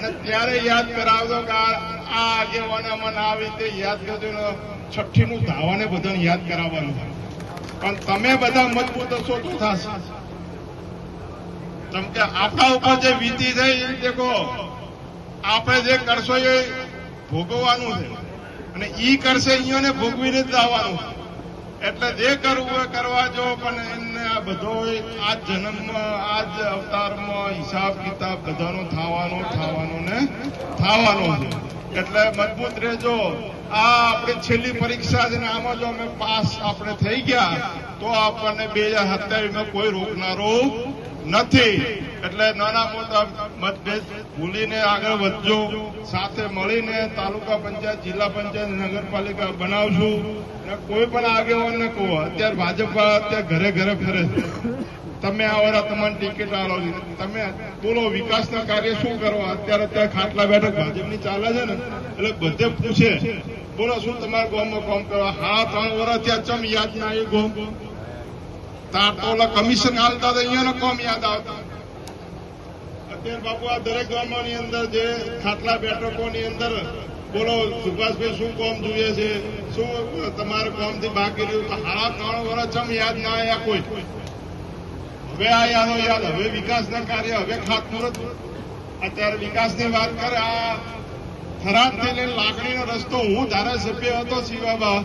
અને ત્યારે યાદ કરાવજો કે આ આગેવાને મને આવી રીતે યાદ કરજો. 6ઠ્ઠીનું ધાવાને બધાને યાદ કરાવવાનું, પણ તમે બધા મજબૂત હશો તો થશે. કેમ કે આપણા ઉપર જે વીતી થઈ એ દેખો, આપણે જે કરશો એ ભોગવવાનું છે, અને ઈ કરશે અહીંયાને ભોગવીને જ આવવાનું. એટલે જે કરવું એ કરવા જો, પણ એને આ બધો આ જન્મમાં આ જ અવતારમાં હિસાબ કિતાબ બધાનો થવાનો છે. એટલે મજબૂત રહેજો. આ આપણી છેલ્લી પરીક્ષા છે ને આમાં જો અમે પાસ આપણે થઈ ગયા તો આપણને 2027માં કોઈ રોકનારો નથી. એટલે નાના મોટા મતભેદ ભૂલીને આગળ વધજો. સાથે મળીને તાલુકા પંચાયત, જિલ્લા પંચાયત, નગરપાલિકા બનાવશું. કોઈ પણ આગેવાનને કહો, અત્યારે ભાજપ અત્યારે ઘરે ઘરે ફરે છે, તમે આવો તમારી ટિકિટ આલો, તમે બોલો વિકાસના કાર્ય શું કરવા. અત્યારે ખાટલા બેઠક ભાજપની ચાલે છે ને, એટલે બધે પૂછે બોલો શું તમારા ગામમાં કામ કરવા. હા 3 વર્ષ ત્યાં ચમ યાદ ના આવ્યું ગામ. તાર તો ઓલા કમિશન હાલતા હતા, અહીંયાનો કામ યાદ આવતા. અત્યારે બાપુ આ દરેક ગામોની અંદર જે ખાટલા બેઠકોની અંદર બોલો સુભાષભાઈ શું કામ જોઈએ છે, શું તમારા કામથી બાકી રહ્યું. તો 3.5 વર્ષ ચમ યાદ ના આવ્યા કોઈ. હવે આ યાદ, હવે વિકાસના કાર્ય, હવે ખાતમુહૂર્ત. અત્યારે વિકાસની વાત કરે, આ થરાદથી લઈને લાકડીનો રસ્તો હું ધારાસભ્ય હતો શિવાબા,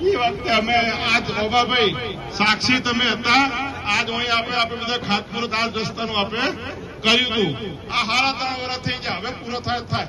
એ વખતે અમે આજ ઓબાભાઈ સાક્ષી તમે હતા, આજ અહીં આપણે બધા ખાતમુહૂર્ત આ રસ્તાનું આપણે કર્યું હતું. આ 3.5 વર્ષ થઈ ગયા, હવે પૂરો થાય.